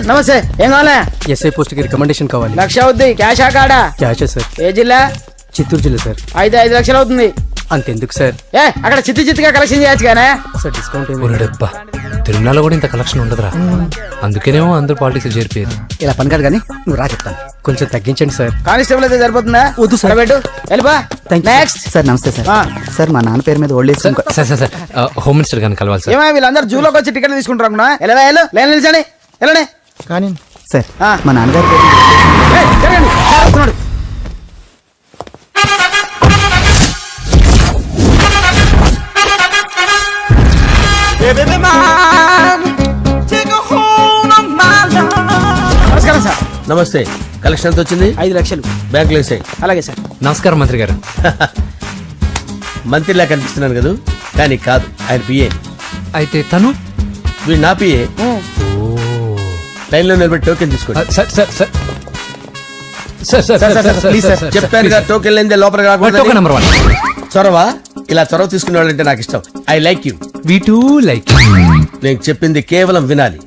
నమస్తే. ఏం కావాలా? ఎస్ఐ పోస్ట్ కి రికమెండేషన్ కావాలి. 1,00,000 అవుద్ది. క్యాషా కాడా? క్యాషే సార్. ఏ జిల్లా? చిత్తూరు జిల్లా సార్. అయితే 5 లక్షలు అవుతుంది. అంతెందుకు సార్? అక్కడ చిత్తుగా కలెక్షన్ చేయొచ్చు కానీ సార్ డిస్కౌంట్ డబ్బా తిరుమలలో కూడా ఇంత కలెక్షన్ ఉండదురా. అందుకేనేమో అందరూ పాలిటిక్స్ చేరిపోయారు. ఇలా పని కాదు కానీ నువ్వు రా చెప్తాను. కొంచెం తగ్గించండి సార్. కానిస్టేబుల్ అయితే సరిపోతుందా? వద్దు సార్. పెట్టు వెళ్ళిపా. Next sir. నమస్తే సార్. సార్ మా నాన్న పేరు మీద old age sir sir sir home minister గారిని కలవాలి సార్. ఏమో వీళ్ళందరూ జూలోకి వచ్చి టికెట్లు తీసుకుంటారు అనుకున్నా. లైన్ నిలిచండి. వెళ్ళండి. కానీ సార్ మా నాన్నగారి పేరు వస్తున్నాడు. నమస్కారం సార్. నమస్తే. కలెక్షన్ ఎంత వచ్చింది? 5 లక్షలు. బ్యాంకులో వేసాయి. అలాగే సార్. నమస్కారం మంత్రి గారు. మంత్రిలా కనిపిస్తున్నాను కదా, కానీ కాదు, ఆయన పిఏ. అయితే తను వీడు నా పిఏ. లైన్ లో నిలబెట్టి టోకెన్ తీసుకోండి. సార్ సార్ సార్ చెప్పాను కదా, టోకెన్ లేదే లోపలికి రాకూడదు. Token number 1. చొరవ. ఇలా చొరవ తీసుకునే వాళ్ళంటే నాకు ఇష్టం. I like you. We two like. నేను చెప్పింది కేవలం వినాలి,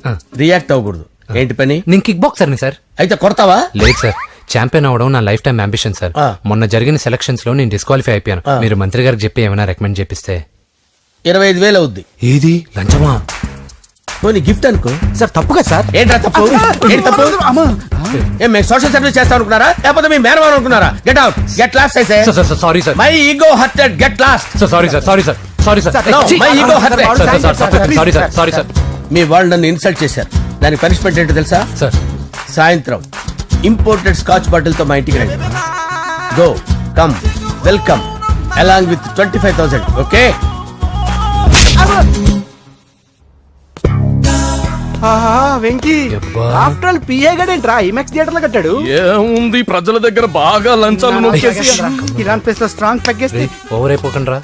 రియాక్ట్ అవ్వకూడదు. ఏంటి పని? నేను కిక్ బాక్సర్ని సార్. అయితే కొడతావా? లేదు సార్, ఛాంపియన్ అవడం నా లైఫ్ టైం అంబిషన్ సార్. మొన్న జరిగిన సెలక్షన్స్ లో నేను డిస్క్వాలిఫై అయిపోయాను. మీరు మంత్రి గారికి చెప్పి ఏమైనా రికమెండ్ చేపిస్తే. 25,000 అవుద్ది. ఏది లంచమా? పోనీ గిఫ్ట్ అనుకో. సార్. తప్పుగా సార్. ఏంట్రా తప్పు? ఏంటి తప్పు? ఏం మేము సోషల్ సర్వీస్ చేస్తాం అనుకున్నారా, లేకపోతే మీ మేనమాన్ అనుకున్నారా? Get out, get lost. అయితే sorry sir. My ego hurted, get lost. Sorry sir. Sorry sir. Sorry sir. My ego hurted. Sorry sir. Sorry sir. మీ వాళ్ళు నన్ను ఇన్సల్ట్ చేశారు. దానికి పనిష్మెంట్ ఏంటో తెలుసా? సార్ సాయంత్రం ఇంపోర్టెడ్ స్కాచ్ బాటిల్ తో మా ఇంటికి రండి. Go come welcome along with 25,000. Okay? Venky after all PA గడేంట్రా ఇమెక్స్ థియేటర్ లో కట్టాడు. ఏముంది, ప్రజల దగ్గర బాగా లంచాలు నొక్కేసి ఇరాన్ ప్లేస్ లో స్ట్రాంగ్ తగ్గేస్తే ఓవర్ అయిపోకండి రా.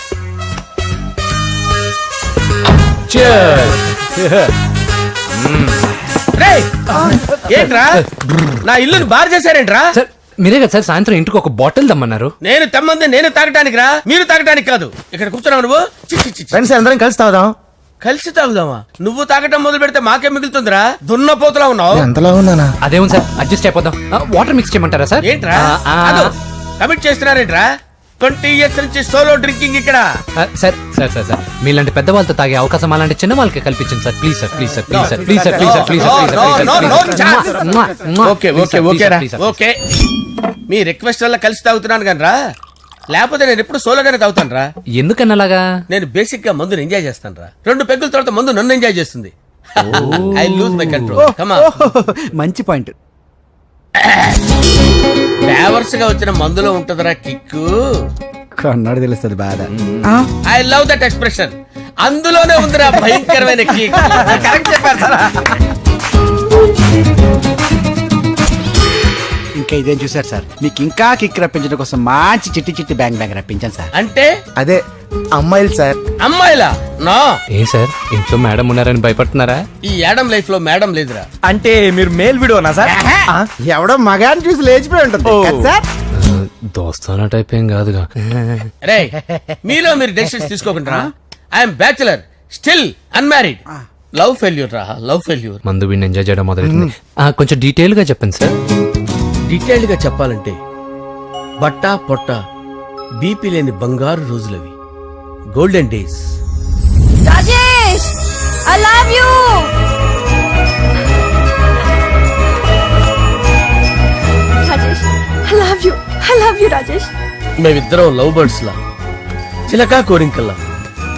ఏంట్రా నా ఇల్లుని బార్ చేశారేంట్రా? సార్ మీరే కదా సార్ సాయంత్రం ఇంటికి ఒక బాటిల్ దమ్మన్నారు. నేను తెమ్మంది నేను తాగటానికి రా, మీరు తాగటానికి కాదు. ఇక్కడ కూర్చున్నావు నువ్వు. ఫ్రెండ్స్ అందరం కలిసి తాగుదాం. కలిసి తాగుదామా? నువ్వు తాగటం మొదలు పెడితే మాకే మిగులుతుందిరా. దున్నపోతులా ఉన్నావు. ఎంతలా ఉన్నానా? అదేమో సార్ అడ్జస్ట్ అయిపోదాం. వాటర్ మిక్స్ చేయమంటారా సార్? ఏంట్రా కమిట్ చేస్తున్నారేంట్రా? 20 years నుంచి సోలో డ్రింకింగ్ ఇక్కడ. సార్ సార్ సార్ సార్ మీలాంటి పెద్ద వాళ్ళతో తాగే అవకాశం అలాంటి చిన్న వాళ్ళకి కల్పించండి sir. Please sir. Please sir. Please sir. Please sir. Please sir. Please sir. Okay okay okay రా. ఓకే మీ రిక్వెస్ట్ వల్ల కలిసి తాగుతున్నాను కానీ రా, లేకపోతే నేను ఎప్పుడు సోలోగానే తాగుతాను రా. ఎందుకన్నా అలాగా? నేను బేసిక్ గా మందుని ఎంజాయ్ చేస్తాను రా. 2 పెగ్గుల తర్వాత మందు నన్ను ఎంజాయ్ చేస్తుంది. I lose my control. Come on. మంచి పాయింట్. ఫ్లేవర్స్ గా వచ్చిన మందులో ఉంటదరా కిక్కు. కన్నాడు తెలుస్తుంది బాధ. I love that expression. అందులోనే ఉందిరా భయంకరమైన కిక్. కరెక్ట్ చెప్పారు సార్. ఇంకా ఇదేం చూసారు సార్, మీకు ఇంకా కిక్ రప్పించడం కోసం మంచి చిట్టి చిట్టి బ్యాంగ్ బ్యాంగ్ రప్పించాను సార్. అంటే అదే అమ్మాయిలు సార్. అమ్మాయిలా? నా ఏం సార్ ఇంట్లో మేడం ఉన్నారని భయపడుతున్నారా? ఈ యాడమ్ లైఫ్ లో మేడం లేదురా. అంటే మీరు మేల్ వీడియోనా సార్? ఎవడో మగాన్ని చూసి లేచిపోయి ఉంటుంది కదా సార్. దోస్తానా టైప్ ఏం కాదుగా. రే మీలో మీరు డెసిషన్స్ తీసుకోకుండా. I'm bachelor, still unmarried. Love failure రా, లవ్ ఫెయిల్యూర్. మందు వీడిని ఎంజాయ్ చేయడం మొదలైంది. కొంచెం డీటెయిల్ గా చెప్పండి సార్. డీటెయిల్డ్ గా చెప్పాలంటే బట్టా పొట్ట బీపీ లేని బంగారు రోజులవి, golden days. Rajesh, I love you. Rajesh, I love you. I love you, Rajesh. మేమిద్దరం లవ్ బర్డ్స్ లా, చిలకా కోరింకల్లా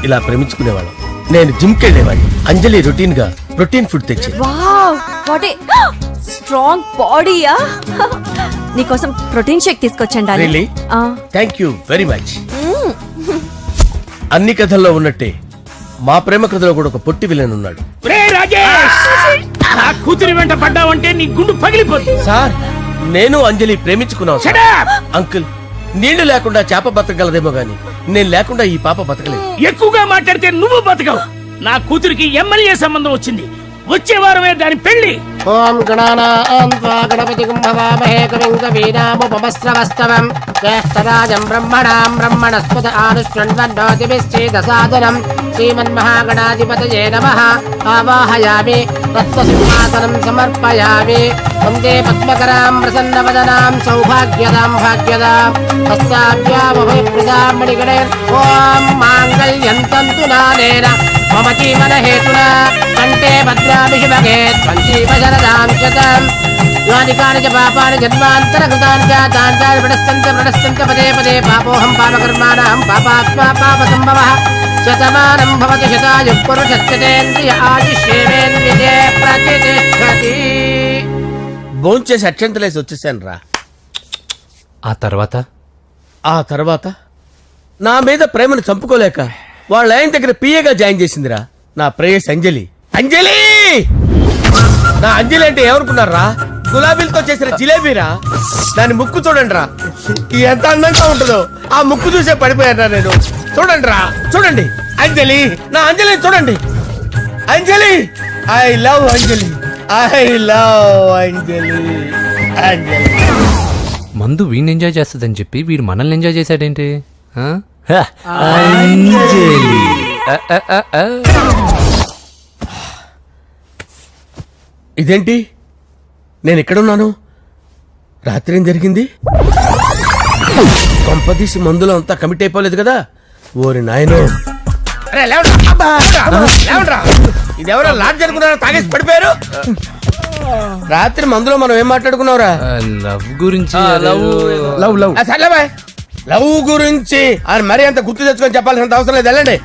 ఇలా ప్రేమించుకునేవాళ్ళం. నేను జిమ్ కెళ్ళేవాడిని. అంజలి రొటీన్ గా ప్రోటీన్ ఫుడ్ తెచ్చి. వావ్, వాట్ ఏ స్ట్రాంగ్ బాడీయా. నీకోసం ప్రోటీన్ షేక్ తీసుకొచ్చండి. Really? Thank you very much. అన్ని కథల్లో ఉన్నట్టే మా ప్రేమ కథలో కూడా ఒక పొట్టి విలన్ ఉన్నాడు. కూతురి వెంట పడ్డావంటే నీ గుండు పగిలిపోతుంది. సార్ నేను అంజలి ప్రేమించుకున్నాను. అంకుల్ నీళ్లు లేకుండా చేప బతకగలదేమో గాని నేను లేకుండా ఈ పాప బతకలేదు. ఎక్కువగా మాట్లాడితే నువ్వు బతకవు. నా కూతురికి ఎమ్మెల్యే సంబంధం వచ్చింది. వచ్చే వారమే దాని పెళ్లి. ఓం గణానాం త్వా గణపతిం భవామహే కవిం కవీనాముపమస్రవస్తవం జ్యేష్ఠరాజం బ్రహ్మణాం బ్రహ్మణస్పత ఆనుష్ణ్వన్నోతిభిశ్చేదసాదనం శ్రీమన్మహాగణాధిపతయే నమః. ఆవాహయామి తత్వసింహాసనం సమర్పయామి. వందే పద్మకరాం ప్రసన్నవదనాం సౌభాగ్యదాం భాగ్యదాం హస్తాభ్యామభయప్రదాం మణిగణైర్. ఓం మాంగళ్యం తంతునానేన మమ జీవన హేతునా కంటే భద్రామి శుభగే త్వం జీవ శరదాం శతం. యాని కాని చ పాపాని జన్మాంతరకృతాని చ తాని ప్రణశ్యంత పదే పదే పాపోహం పాపకర్మాణం పాపాత్మా పాపసంభవః. శతమానం భవతి శతాయుః పురుషస్యేంద్రియ ఆయుష్యేంద్రియే ప్రతిష్టతి. భోంచేసి అక్షంతలేసి వచ్చేసాను రా. ఆ ఆ తర్వాత నా మీద ప్రేమను చంపుకోలేక వాళ్ళ ఆయన దగ్గర పిఏగా జాయిన్ చేసిందిరా నా ప్రేయస్ అంజలి. అంజలి నా అంజలి అంటే ఏమనుకున్నారా? గులాబీలతో చేసిన జిలేబీరా. దాని ముక్కు చూడండి రా, ఎంత అందంగా ఉంటుందో. ఆ ముక్కు చూసే పడిపోయారా నేను. చూడండి రా, చూడండి అంజలి, నా అంజలి చూడండి. Anjali, I love Anjali, I love Anjali. Anjali మందు వీడిని ఎంజాయ్ చేస్తుందని చెప్పి వీడు మనల్ని ఎంజాయ్ చేశాడేంటి? ఆ? ఇదేంటి నేను ఎక్కడున్నాను? రాత్రి ఏం జరిగింది? కొంపదీసి మందులో అంతా కమిట్ అయిపోలేదు కదా? ఓరి నాయనో, ఇదెవరో లాడ్జ్ అనుకున్నారా? తాగేసి పడిపోయారు. రాత్రి మందులో మనం ఏం మాట్లాడుకున్నావురా? లవ్ గురించి లవ్ లవ్ సర్లే బాయ్, లవ్ గురించి ఆయన మరీ అంత గుర్తు తెచ్చుకొని చెప్పాల్సినంత అవసరం లేదు. వెళ్ళండి.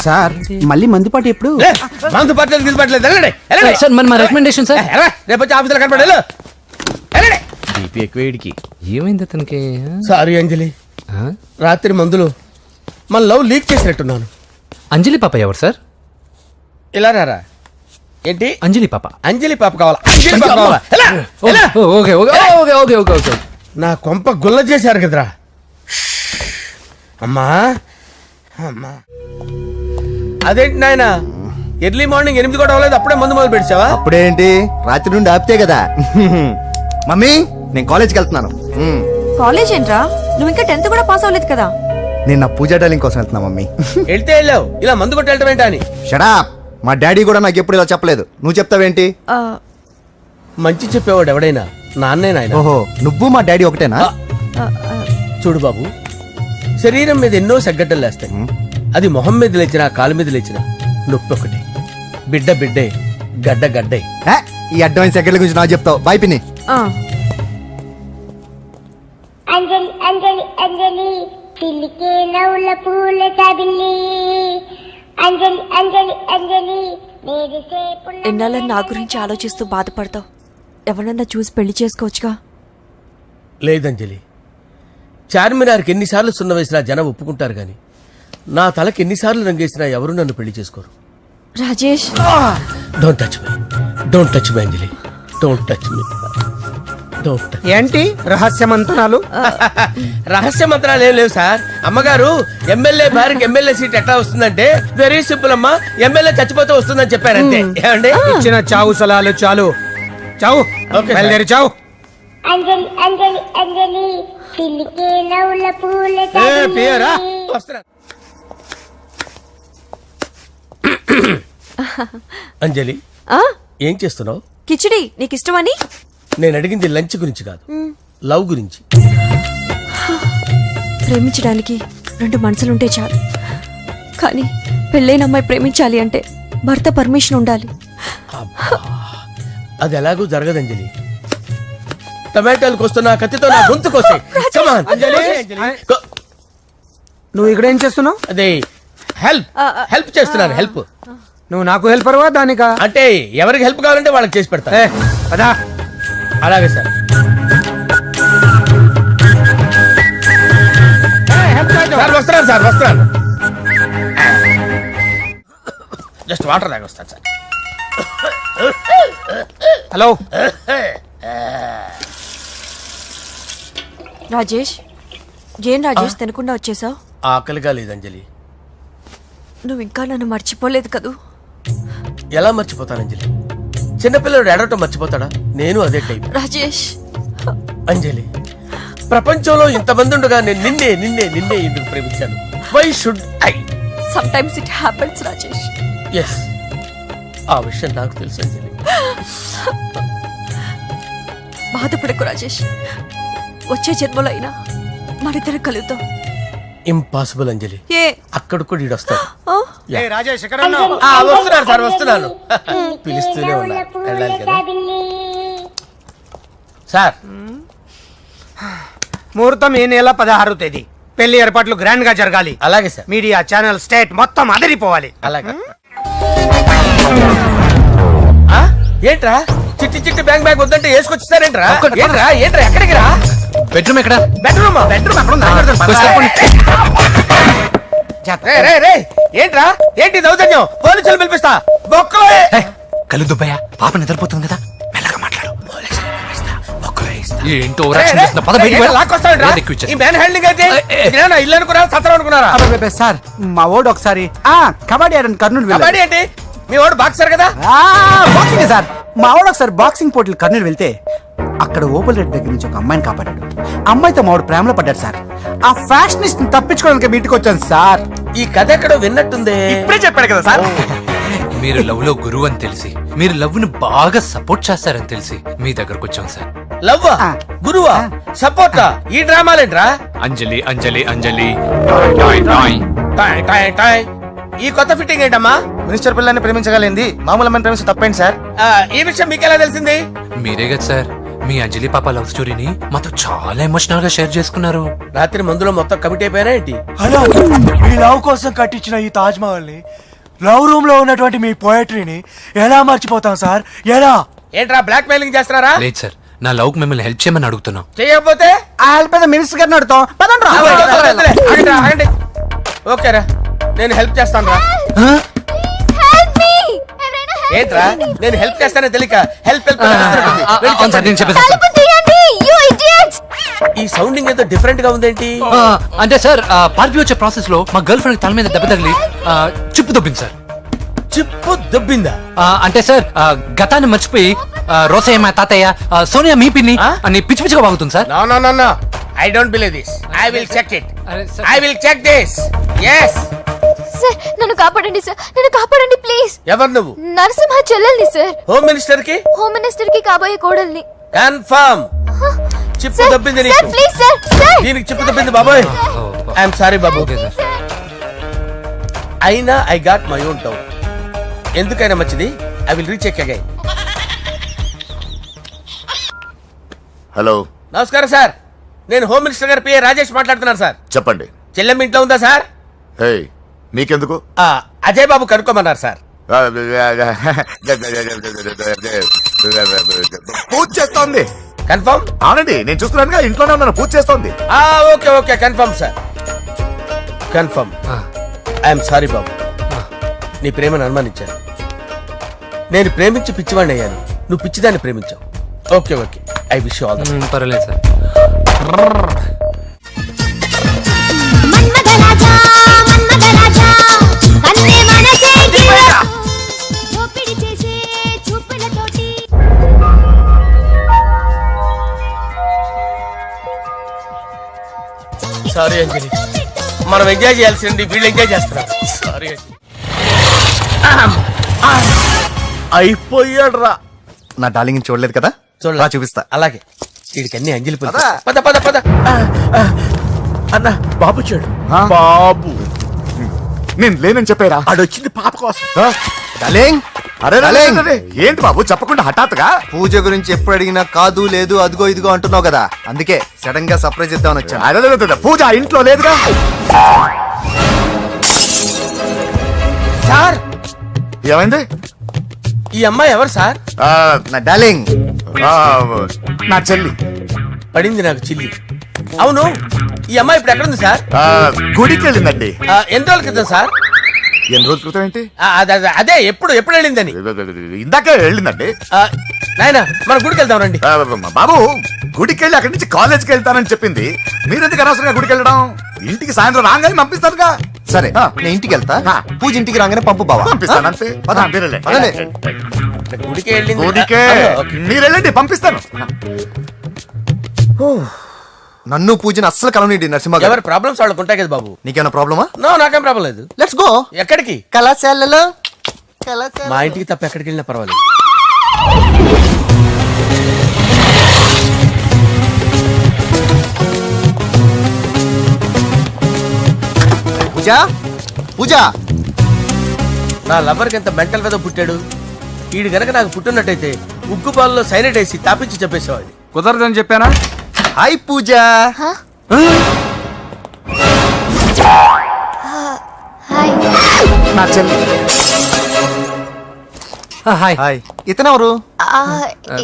సార్ మళ్ళీ మందుపాటి ఎప్పుడు? లే, మందు పట్టలేదు గిల్లు పట్టలేదు. వెళ్ళండి, వెళ్ళండి. సార్ మన రికమెండేషన్ సార్. రేపు వచ్చి ఆఫీసులో కనపడి వెళ్ళు. వెళ్ళండి. బీపీ ఎక్కువ వీడికి. ఏమైంది అతనికి? సారీ అంజలి, ఆ? రాత్రి మందులో మన లవ్ లీక్ చేసినట్టున్నాను. అంజలి పాప ఎవరు సార్? ఇలా రారా. ఏంటి? అంజలి పాప. అంజలి పాప కావాలా? అంజలి పాప కావాలా? ఎలా? ఎలా? Okay okay okay okay okay okay. నా కొంప గుల్ల చేశారు కదరా. అమ్మా అమ్మా, అదేంటి నాయన ఎర్లీ మార్నింగ్ 8 కూడా అవ్వలేదు, అప్పుడే మందు మొదలు పెడిచావా? అప్పుడేంటి, రాత్రి నుండి ఆపితే కదా. మమ్మీ నేను కాలేజ్కి వెళ్తున్నాను. కాలేజ్ ఏంట్రా, నువ్వు ఇంకా 10th కూడా పాస్ అవ్వలేదు కదా. నేను నా పూజా డాలింగ్ కోసం వెళ్తున్నా మమ్మీ. వెళ్తే వెళ్ళావు, ఇలా మందు కొట్టి వెళ్ళటం ఏంటా అని. షడాప్, మా డాడీ కూడా నాకు ఎప్పుడు ఇలా చెప్పలేదు. నువ్వు చెప్తావేంటి? ఆ, మంచి చెప్పేవాడు ఎవడైనా నాన్నే నాయన. ఓహో, నువ్వు మా డాడీ ఒకటేనా? ఆ, ఆ, చూడు బాబు, శరీరం మీద ఎన్నో సగ్గడ్డలు లేస్తాయి. అది మొహం మీద లేచినా కాలు మీద లేచినా నొప్పి ఒకటే. బిడ్డ బిడ్డే, గడ్డ గడ్డే. ఏ, ఈ అడ్వాన్స్ సెకండ్ల గురించి నాకు చెప్తావు. బాయ్ పిన్ని. ఆ. అంజలి అంజలి అంజలి పిల్లికే నవ్వుల పూల తబిల్లి అంజలి అంజలి అంజలి నేరిసే పుల్ల ఎన్నాళ్ళ నా గురించి ఆలోచిస్తూ బాధపడతావు. ఎవరన్నా చూసి పెళ్లి చేసుకోవచ్చుగా. లేదంజలి, చార్మినార్కి ఎన్నిసార్లు సున్న వేసినా జనం ఒప్పుకుంటారు గాని నా తలకి ఎన్నిసార్లు రంగేసినా ఎవరు నన్ను పెళ్లి చేసుకోరు. Rajesh, don't touch me, don't touch me Anjali, don't touch me, don't touch. ఏంటి రహస్య మంతనాలు? రహస్య మంత్రాలు ఏం లేవు సార్. అమ్మగారు ఎమ్మెల్యే భార్యకి ఎమ్మెల్యే సీట్ ఎట్లా వస్తుందంటే వెరీ సింపుల్ అమ్మా, ఎమ్మెల్యే చచ్చిపోతే వస్తుందని చెప్పారు అంతే. ఏమండి? ఇచ్చిన చావు సలాలు చాలు. చావు, ఓకే సార్. బయలుదేరి చావు. అంజలి అంజలి అంజలి పిల్లికే నవ్వుల పూల పియరా తబిల్లి వస్తున్నా. అంజలి, ఆ, ఏం చేస్తున్నావు? కిచిడి నీకు ఇష్టమని. నేను అడిగింది లంచ్ గురించి కాదు, లవ్ గురించి. ప్రేమించడానికి 2 మనసులుంటే చాలు, కానీ పెళ్ళైన అమ్మాయి ప్రేమించాలి అంటే భర్త పర్మిషన్ ఉండాలి. అది ఎలాగూ జరగదు అంజలి. టమాటాలు కోస్తున్నా కత్తితో నా గొంతు కోసే. Come on, Anjali. Go. నువ్వు ఇక్కడ ఏం చేస్తున్నావు? అదే హెల్ప్ హెల్ప్ చేస్తున్నాను. హెల్ప్ నువ్వు నాకు హెల్పర్వా దానికా? అంటే ఎవరికి హెల్ప్ కావాలంటే వాళ్ళకి చేసి పెడతా. అదా అలాగే సార్. సార్ వస్తున్నాను సార్, వస్తున్నాను. జస్ట్ వాటర్ దాకా వస్తాను సార్. హలో. రాజేష్, ఏం రాజేష్ తినకుండా వచ్చేసావు? ఆకలిగా లేదు అంజలి. నువ్వు ఇంకా నన్ను మర్చిపోలేదు కదూ. ఎలా మర్చిపోతాను అంజలి? చిన్నపిల్లడు ఏడవటం మర్చిపోతాడా? నేను అదే టైప్. రాజేష్, అంజలి, ప్రపంచంలో ఇంతమంది ఉండగా నేను నిన్నే నిన్నే నిన్నే ఎందుకు ప్రేమించాను? Why should I? Sometimes it happens Rajesh. Yes, ఆ విషయం నాకు తెలుసు అంజలి. బాధపడకు రాజేష్, వచ్చే జన్మలో అయినా మనిద్దరం కలుద్దాం. ఇంపాసిబుల్ అంజలి. ఏ అక్కడ కూడా ఈడు వస్తాడు. ఆ? రాజేష్ వస్తున్నాను సార్, వస్తున్నాను. పిలుస్తూనే ఉన్నా, వెళ్ళాలి కదా సార్. ముహూర్తం ఈ నెల 16వ తేదీ. పెళ్లి ఏర్పాట్లు గ్రాండ్ గా జరగాలి. అలాగే సార్, మీడియా ఛానల్ స్టేట్ మొత్తం అదిరిపోవాలి. అలాగే. ఆ? ఏంట్రా చిట్టి చిట్టి బ్యాంక్ బ్యాగ్ వద్దంటే వేసుకొచ్చేసారేంట్రా? ఏంట్రా ఏంట్రా ఎక్కడికి రా? బెడ్రూమ్ ఎక్కడ? బెడ్రూమ్ బెడ్రూమ్ అక్కడ ఉందా? కొంచెం తప్పండి. రే రే రే ఏంట్రా ఏంటి దౌర్జన్యం? పోలీసులు పిలిపిస్తా. బొక్కలో కలు దుబ్బయ్య, పాప నిద్రపోతుంది కదా, మెల్లగా మాట్లాడు. ఏంటో రే, ఓవరాక్షన్ రే, చేస్తున్నా. పద బయటికి ఏంట్రా వెళ్ళు. లాక్కొస్తావేంట్రా? ఏది ఎక్కువ ఇచ్చేసి. ఈ మ్యాన్ హ్యాండింగ్ అయితే ఇదేనా ఇల్లు అనుకున్నారా, సత్రం అనుకున్నారా? అబ్బబ్బబ్బే, సార్ మా ఓడు ఒకసారి కబడ్డీ ఆడని కర్నూలు వెళ్ళాడు. కబడ్డీ ఏంటి? మీ వాడు బాక్సర్ కదా? Boxing sir. మా వాడు ఒకసారి బాక్సింగ్ పోటీలు కర్నూలు వెళ్తే అక్కడ ఓపెల్ రెడ్డి దగ్గర నుంచి ఒక అమ్మాయిని కాపాడాడు. అమ్మాయితో మా వాడు ప్రేమలో పడ్డాడు సార్. ఆ ఫ్యాషనిస్ట్ తప్పించుకోవడానికి మీ ఇంటికి వచ్చాను సార్. ఈ కథ ఎక్కడో విన్నట్టుంది. ఇప్పుడే చెప్పాడు కదా సార్. మీరు లవ్ లో గురువు అని తెలిసి, మీరు లవ్ ను బాగా సపోర్ట్ చేస్తారని తెలిసి మీ దగ్గరకు వచ్చాం సార్. లవ్వా, గురువా, సపోర్టా? ఈ డ్రామాలేంట్రా? అంజలి అంజలి అంజలి టాయ్ టాయ్ టాయ్. టాయ్ టాయ్ టాయ్. ఈ కొత్త ఫిట్టింగ్ ఏంటమ్మా? మినిస్టర్ పిల్లల్ని ప్రేమించగలిగింది మామూలు అమ్మని ప్రేమించి తప్పేంటి సార్? ఈ విషయం మీకెలా తెలిసింది? మీరే కదా సార్ మీ అంజలి పాప లవ్ స్టోరీని మాతో చాలా ఎమోషనల్ గా షేర్ చేసుకున్నారు. రాత్రి మందులో మొత్తం కమిట్ అయిపోయినా ఏంటి? హలో, మీ లవ్ కోసం కట్టించిన ఈ తాజ్ మహల్ ని, లవ్ రూమ్ లో ఉన్నటువంటి మీ పోయట్రీని ఎలా మర్చిపోతాం సార్? ఎలా? ఏంట్రా బ్లాక్ మెయిలింగ్ చేస్తున్నారా? లేదు సార్, నా లవ్ కు మిమ్మల్ని హెల్ప్ చేయమని అడుగుతున్నాం. చేయకపోతే ఆ హెల్ప్ అయితే మినిస్టర్ గారిని అడుగుతాం. పదండి రా. ఆగండి, ఆగండి. ఓకేరా, నేను హెల్ప్ చేస్తాను రా. ఏంట్రా నేను హెల్ప్ చేస్తానే తెలియక హెల్ప్ హెల్ప్ అని అరుస్తున్నట్టుంది. వెళ్ళి అవును సార్, నేను చెప్పండి. చెప్పేసి ఈ సౌండింగ్ ఏదో డిఫరెంట్ గా ఉందేంటి? అంటే సార్ పార్టీ వచ్చే ప్రాసెస్ లో మా గర్ల్ ఫ్రెండ్ తల మీద దెబ్బ తగిలి చిప్పు దొబ్బింది సార్. చిప్పు దొబ్బిందా? అంటే సార్ గతాన్ని మర్చిపోయి రోసయ్య మా తాతయ్య, సోనియా మీ పిన్ని అని పిచ్చి పిచ్చిగా వాగుతుంది sir. No no no no, I don't believe this. I will check it. అరే sir. I will check this. yes. Sir నన్ను కాపాడండి సార్, నన్ను కాపాడండి ప్లీజ్. ఎవరు నువ్వు? నరసింహ చెల్లెల్ని సార్, హోమ్ మినిస్టర్ కి హోమ్ మినిస్టర్ కి కాబోయే కోడల్ని. కన్ఫర్మ్. చిప్పు సార్, దొబ్బింది సార్ నీకు. Please sir, sir. దీనికి చిప్పు దొబ్బింది బాబోయ్. ఐఎమ్ సారీ బాబు. Okay sir. అయినా I got my own doubt. ఎందుకైనా మంచిది, I will recheck again. Hello, నమస్కారం సార్, నేను హోమ్ మినిస్టర్ గారి పిఏ రాజేష్ మాట్లాడుతున్నాను సార్. చెప్పండి. చెల్లెమ్మ ఇంట్లో ఉందా సార్? హే, మీకెందుకు? అజయ్ బాబు కనుక్కోమన్నారు సార్. పూజ చేస్తోంది. కన్ఫర్మ్? అవునండి, నేను చూస్తున్నానుగా, ఇంట్లోనే ఉన్నాను, పూజ చేస్తోంది. Okay okay, confirm sir, confirm. I'm sorry బాబు, నీ ప్రేమను అనుమానించాను. నేను ప్రేమించి పిచ్చివాడిని అయ్యాను, నువ్వు పిచ్చిదాన్ని ప్రేమించావు. Okay okay, I wish you all the best. పర్వాలేదు సార్. సారీ అంజలి, మనం ఎంజాయ్ చేయాల్సింది వీళ్ళు ఎంజాయ్ చేస్తున్నారు. సారీ అంజలి. అయిపోయాడు రా. నా డార్లింగ్ చూడలేదు కదా, రా చూపిస్తా. అలాగే, వీడికి అన్ని అంజలి పులుపు. పద పద పద. అన్న బాబు చూడు. బాబు, నేను లేనని చెప్పారా? ఆడొచ్చింది పాప కోసం. డార్లింగ్, అరే డార్లింగ్, ఏంటి బాబు చెప్పకుండా హఠాత్తుగా? పూజ గురించి ఎప్పుడు అడిగినా కాదు లేదు అదిగో ఇదిగో అంటున్నావు కదా, అందుకే సడన్ గా సర్ప్రైజ్ ఇద్దామని వచ్చాను. అదే పూజ ఇంట్లో లేదుగా. సార్, ఏమైంది? ఈ అమ్మాయి ఎవరు సార్? నా డార్లింగ్, నా చెల్లి. పడింది నాకు చిల్లి. అవును, ఈ అమ్మాయి ఇప్పుడు ఎక్కడుంది సార్? గుడికి వెళ్ళిందండి. ఎన్ని రోజుల క్రితం సార్? ఎన్ని రోజుల క్రితం ఏంటి? అదే ఎప్పుడు ఎప్పుడు వెళ్ళిందని. ఇందాకే వెళ్ళిందండి. నాయన మన గుడికి వెళ్దాం రండి. బాబు, గుడికి వెళ్ళి అక్కడి నుంచి కాలేజ్కి వెళ్తానని చెప్పింది. మీరెందుకు అనవసరంగా గుడికి వెళ్ళడం? ఇంటికి సాయంత్రం రాగానే పంపిస్తారుగా. సరే నేను ఇంటికి వెళ్తా, పూజ ఇంటికి రాగానే పంపు బావా. పంపిస్తాను అంతే. పద. మీరే పదండి. అంటే గుడికి వెళ్ళింది గుడికే ఓకే. మీరు వెళ్ళండి పంపిస్తాను. నన్ను పూజని అస్సలు కలవనీయండి నరసింహ గారు. ఎవరి ప్రాబ్లమ్స్ వాళ్ళకు ఉంటాయి కదా బాబు. నీకేమైనా ప్రాబ్లమా? నో నాకేం ప్రాబ్లం లేదు. Let's go. ఎక్కడికి? కళాశాలలో మా ఇంటికి తప్ప ఎక్కడికి వెళ్ళినా పర్వాలేదు. పూజ పూజ నా లవర్కి ఎంత మెంటల్ మీద పుట్టాడు. వీడు గనక నాకు పుట్టినట్టయితే ఉగ్గు పాలలో సైలెంట్ వేసి తాపించి చెప్పేసేవాడిని. కుదరదని చెప్పానా? హాయ్ పూజ. హాయ్. నా చెల్లి. Hi hi. ఇతనెవరు?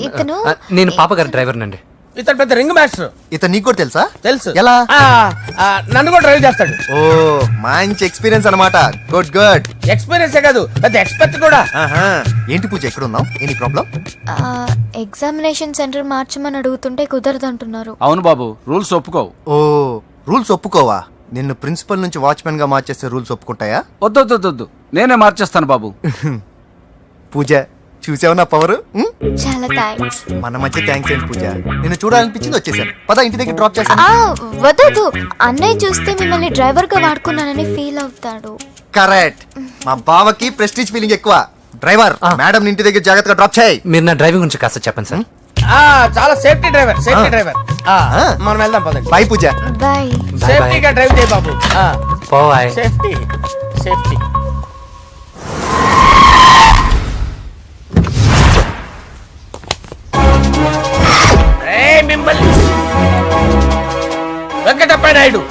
ఇతను నేను పాప గారి డ్రైవర్ నండి. ఇతను పెద్ద రింగ్ మాస్టర్. ఇతను నీకు కూడా తెలుసా? తెలుసు. ఎలా? నన్ను కూడా డ్రైవ్ చేస్తాడు. ఓ మంచి ఎక్స్పీరియన్స్ అన్నమాట. Good good. ఎక్స్పీరియన్స్ కాదు పెద్ద ఎక్స్పర్ట్ కూడా. ఏంటి పూజ ఎక్కడ ఉన్నావు? Any problem? ఎగ్జామినేషన్ సెంటర్ మార్చమని అడుగుతుంటే కుదరదంటున్నారు. అవును బాబు, రూల్స్ ఒప్పుకోవు. ఓ రూల్స్ ఒప్పుకోవా? నిన్ను ప్రిన్సిపల్ నుంచి వాచ్మెన్ గా మార్చేస్తే రూల్స్ ఒప్పుకుంటాయా? వద్దు, నేనే మార్చేస్తాను బాబు. పూజ చూసావు నా పవర్? చాలా థ్యాంక్స్. మన మధ్య థ్యాంక్స్ ఏంటి పూజ. నిన్ను చూడాలనిపించింది వచ్చేసాను. పద ఇంటి దగ్గర డ్రాప్ చేస్తాను. వద్దు, అన్నయ్య చూస్తే మిమ్మల్ని డ్రైవర్ గా వాడుకున్నానని ఫీల్ అవుతాడు. కరెక్ట్. మా బావకి ప్రెస్టీజ్ ఫీలింగ్ ఎక్కువ. డ్రైవర్ మేడం ఇంటి దగ్గర జాగ్రత్తగా డ్రాప్ చేయి. మీరు నా డ్రైవింగ్ గురించి కాస్త చెప్పండి సార్. చాలా సేఫ్టీ డ్రైవర్. మనం వెళ్దాం పదండి. బాయ్ పూజ. బాయ్. సేఫ్టీగా డ్రైవ్ చేయి బాబు. పోవాయ్. Safety safety. మిమ్మల్ని వెంకటప్ప నాయుడు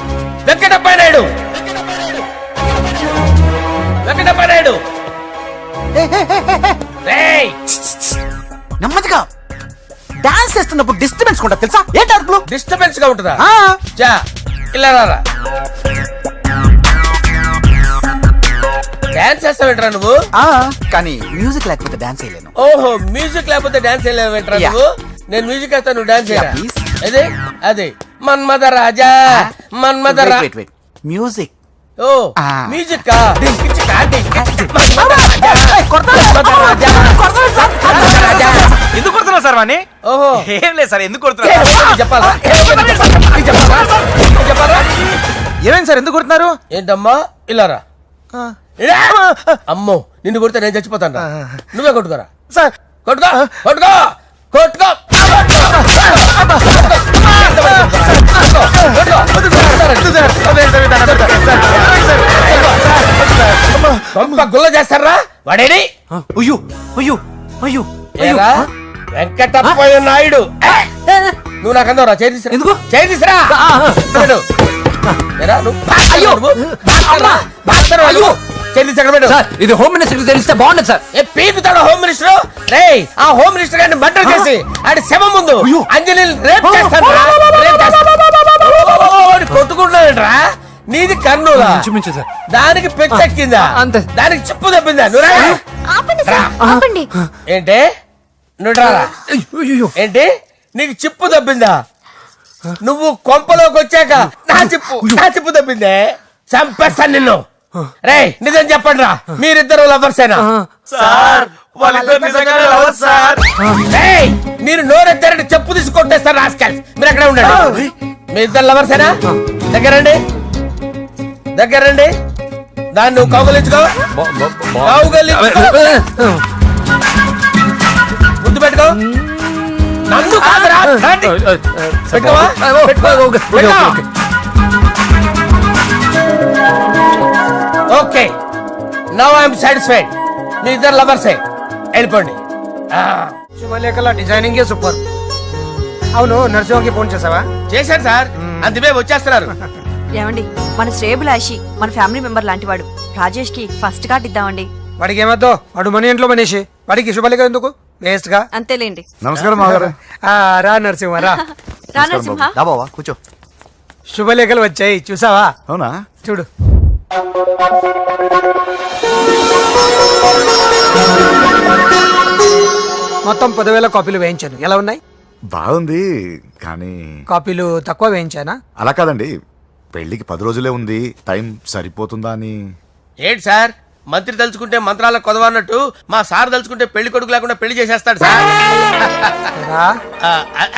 నెమ్మదిగా డాన్స్ చేస్తున్నప్పుడు డిస్టర్బెన్స్ కూడా తెలుసా? ఏంటి అరుపులు? డిస్టర్బెన్స్ గా ఉంటుందా? ఆ, చా ఇలా రారా. డాన్స్ చేస్తావేంట్రా నువ్వు? కానీ మ్యూజిక్ లేకపోతే డాన్స్ చేయలేను. ఓహో మ్యూజిక్ లేకపోతే డాన్స్ చేయలేవేంట్రా Yeah. నువ్వు? నేను మ్యూజిక్ వేస్తా, నువ్వు డాన్స్ చేయరా? please. అదే మన్మద రాజా మన్మద రా. మ్యూజిక్. ఓ Ah. మ్యూజిక్ కా మన్మద రాజా. ఎందుకు కొడుతున్నావు సార్ వాణ్ణి? ఓహో ఏం లేదు సార్, ఎందుకు ఏ, కొడుతున్నారు? చెప్పాలా ఏమైంది సార్, ఎందుకు కొడుతున్నారు? ఏంటమ్మా ఇలా రా. అమ్మో నిన్ను కొడితే నేను చచ్చిపోతాను రా. నువ్వే కొట్టుకోరా. సార్ కొట్టుకో కొట్టుకో కొట్టుకో. గుల్ల చేస్తారా వాడేడి? అయ్యో అయ్యో అయ్యో ఏరా వెంకటప్పయ్య నాయుడు. నువ్వు నాకు అందవరా? చేయి తీసురా. ఎందుకు? చేయి తీసురా. పెట్టు. ఏరా, నువ్వు బాక్సర్వా నువ్వు? బాక్సర్వా నువ్వు? చేయి తీసి అక్కడ పెట్టు. సార్ ఇది హోమ్ మినిస్టర్ తెలిస్తే బాగుండదు సార్. ఏ పీకుతాడు హోమ్ మినిస్టర్? రే ఆ హోమ్ మినిస్టర్ గారిని మర్డర్ చేసి ఆడి శవం ముందు అంజలి రేప్ చేస్తాను. కొట్టుకుంటున్నాడంట్రా. నీది కన్నులా? ఇంచుమించు సార్. దానికి పెచ్చెక్కిందా? అంతే. దానికి చెప్పు తప్పిందా? నువ్వు రా. ఆపండి సార్, ఆపండి. ఏంటి నువ్వు రారా? ఏంటి నీకు చిప్పు తప్పిందా? నువ్వు కొంపలోకి వచ్చాక నా చిప్పు తప్పిందే. చంపేస్తాను నిన్ను. రే నిజం చెప్పండి రా, మీరిద్దరు లవర్సేనా? సార్ వాళ్ళిద్దరు నిజంగానే లవర్స్ సార్. రేయ్, మీరు నోరెత్తారంటే చెప్పు తీసి కొట్టేస్తారు రాస్కల్స్. మీరు అక్కడే ఉండండి. మీ ఇద్దరు లవర్సేనా? దగ్గరండి దాన్ని నువ్వు కౌగలించుకో. ముద్దు పెట్టుకో. నన్ను కాదురా. రండి. పెట్టుకోవా? పెట్టుకో. Okay now I'm satisfied. మీ ఇద్దరు లవర్సే, వెళ్ళిపోండి. శుభలేఖల డిజైనింగ్ సూపర్. అవును నరసింహకి ఫోన్ చేసావా? చేశాను సార్, అందుకే వచ్చేస్తున్నారు. ఏమండి మన శ్రేయబులాషి మన ఫ్యామిలీ మెంబర్ లాంటి వాడు. రాజేష్ కి ఫస్ట్ కార్డ్ ఇద్దామండి. వాడికి ఏమద్దో, వాడు మన ఇంట్లో మనిషి. వాడికి శుభలేఖ ఎందుకు? వేస్ట్ గా. అంతేలేండి. నమస్కారం మాగారు. రా నరసింహ రా. రా నరసింహ. దా బావా కూర్చో. శుభలేఖలు వచ్చాయి చూసావా? అవునా? చూడు. మొత్తం 10,000 కాపీలు వేయించాను. ఎలా ఉన్నాయి? బాగుంది కానీ కాపీలు తక్కువ వేయించానా? అలా కాదండి, పెళ్లికి 10 రోజులే ఉంది, టైం సరిపోతుందా అని. ఏంటి సార్ మంత్రి తలుచుకుంటే మంత్రాల కొదవన్నట్టు మా సార్ తలుచుకుంటే పెళ్లి కొడుకు లేకుండా పెళ్లి చేసేస్తాడు సార్.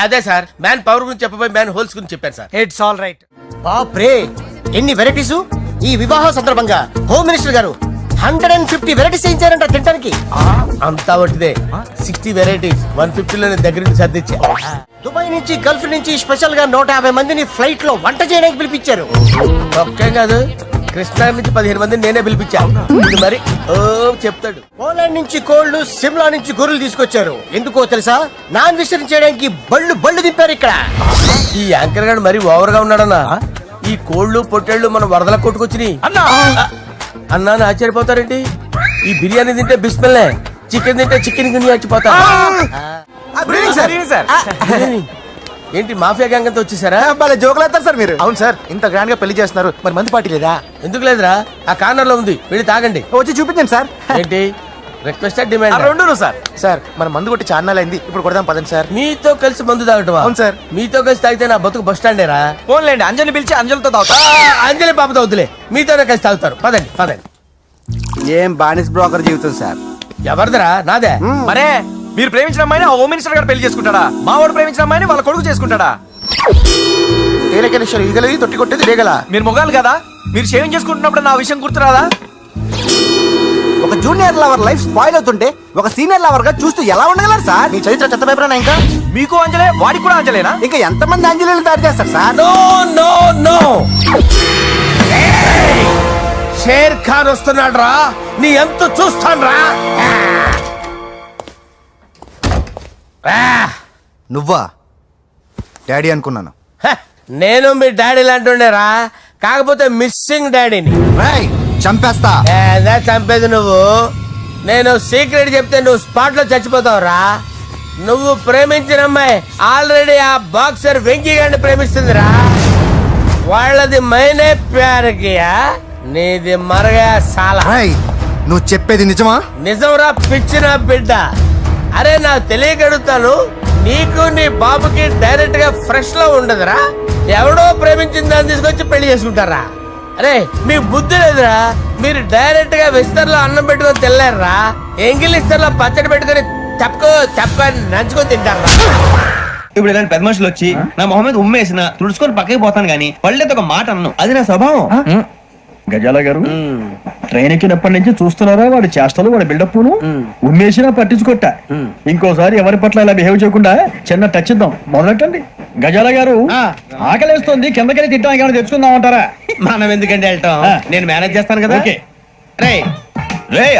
అదే సార్, మ్యాన్ పవర్ గురించి చెప్పబోయి మ్యాన్ హోల్స్ గురించి చెప్పాను సార్. It's all right. బాప్రే, ఎన్ని వెరైటీస్! ఈ వివాహ సందర్భంగా హోమ్ మినిస్టర్ గారు 150 వెరైటీస్ చేయించారంట తినడానికి. అంతా ఒకటిదే, 60 వెరైటీస్ 150లో దగ్గర నుంచి సర్దిచ్చా. దుబాయ్ నుంచి గల్ఫ్ నుంచి స్పెషల్ గా 150 మందిని ఫ్లైట్ లో వంట చేయడానికి పిలిపించారు. ఒక్కేం కాదు, కృష్ణా నుంచి 15 మందిని నేనే పిలిపించా. ఇది మరి ఓ చెప్తాడు. పోలాండ్ నుంచి కోళ్లు, సిమ్లా నుంచి గొర్రెలు తీసుకొచ్చారు. ఎందుకో తెలుసా? నాన్ వెజిటేరియన్ చేయడానికి బళ్ళు దింపారు ఇక్కడ. ఈ యాంకర్ గారు మరి ఓవర్ గా ఉన్నాడన్నా. ఈ కోళ్లు పొట్టేళ్లు మన వరదల కొట్టుకొచ్చినాయి అన్నా ఆశ్చర్యపోతారేంటి? ఈ బిర్యానీ తింటే బిస్మిల్లే, చికెన్ తింటే చికెన్ గిన్నె వచ్చిపోతా. ఏంటి మాఫియా గ్యాంగ్ అంతా వచ్చేసారా? జోకులు వేస్తారు సార్ మీరు. అవును సార్, ఇంత గ్రాండ్ గా పెళ్లి చేస్తున్నారు, మరి మంది పార్టీ లేదా? ఎందుకు లేదురా, ఆ కార్నర్ లో ఉంది, వెళ్ళి తాగండి. వచ్చి చూపించండి సార్. ఏంటి రిక్వెస్ట్ డిమాండ్? రెండు సార్. సార్ మన మందు కొట్టి ఛానల్ అయింది, ఇప్పుడు కొడదాం పదండి సార్. మీతో కలిసి మందు తాగటమా? అవును సార్. మీతో కలిసి తాగితే నా బతుకు బస్ స్టాండేరా? ఫోన్లేండి, అంజలి పిలిచి అంజలితో తాగుతా. అంజలి పాప తాగుతులే, మీతోనే కలిసి తాగుతారు. పదండి పదండి. ఏం బానిస్ బ్రోకర్ జీవితం సార్. ఎవరిదరా? నాదే. మరే మీరు ప్రేమించిన అమ్మాయిని ఆ హోమ్ మినిస్టర్ గారు పెళ్లి చేసుకుంటాడా? మా వాడు ప్రేమించిన అమ్మాయిని వాళ్ళ కొడుకు చేసుకుంటాడా? ఈగలది తొట్టి కొట్టేది లేగల. మీరు మొగాలు కదా, మీరు షేవింగ్ చేసుకుంటున్నప్పుడు నా విషయం గుర్తురాదా? ఒక జూనియర్ లవర్ లైఫ్ స్పాయిల్ అవుతుంటే ఒక సీనియర్ లవర్ గా చూస్తూ ఎలా ఉండగలరు సార్? మీ చరిత్ర చెత్త పేపరేనా ఇంకా? మీకు అంజలే, వాడికి కూడా అంజలేనా? ఇంకా ఎంతమంది అంజలీలు తయారు చేస్తారు sir? No no no, Sher Khan వస్తున్నాడు రా, నీ ఎంత చూస్తాను రా. నువ్వా? డాడీ అనుకున్నాను. నేను మీ డాడీ లాంటి రా, కాకపోతే మిస్సింగ్ డాడీని. చంపేస్తా. ఏదా చంపేది నువ్వు? నేను సీక్రెట్ చెప్తే నువ్వు స్పాట్ లో చచ్చిపోతావు రా. నువ్వు ప్రేమించిన అమ్మాయి ఆల్రెడీ ఆ బాక్సర్ వెంకీ గారిని ప్రేమిస్తుందిరా. వాళ్ళది మైనే ప్యార్ కియా, నీది మరగా సాలా. నువ్వు చెప్పేది నిజమా? నిజంరా పిచ్చిన బిడ్డ. అరే నాకు తెలియగడుగుతాను, నీకు నీ బాబుకి డైరెక్ట్ గా ఫ్రెష్ లో ఉండదురా. ఎవడో ప్రేమించిన దాన్ని తీసుకొచ్చి పెళ్లి చేసుకుంటారా? అరే మీ బుద్ధి లేదురా. మీరు డైరెక్ట్ గా విస్తర్లో అన్నం పెట్టుకొని తినలేరురా. ఎంగిల్ ఇస్తర్లో పచ్చడి పెట్టుకొని తప్పని నంచుకొని తింటారా? ఇప్పుడు ఇలాంటి పెద్ద మనుషులు వచ్చి నా మొహం మీద ఉమ్మేసిన తుడుచుకొని పక్కకి పోతాను గానీ పళ్ళేతో ఒక మాట అన్ను, అది నా స్వభావం. గజాల గారు ట్రైన్ ఎక్కినప్పటి నుంచి చూస్తున్నారా వాడి చేష్టలు, వాడి బిల్డప్ ఉమ్మేసినా పట్టించుకోట. ఇంకోసారి ఎవరి పట్ల ఇలా బిహేవ్ చేయకుండా చిన్న టచ్ ఇద్దాం, మొదలెట్టండి. గజాల గారు ఆకలేస్తుంది, కిందకెళ్ళి తింటాం, ఏమైనా తెచ్చుకుందాం అంటారా? మనం ఎందుకంటే వెళ్తాం, నేను మేనేజ్ చేస్తాను కదా. రేయ్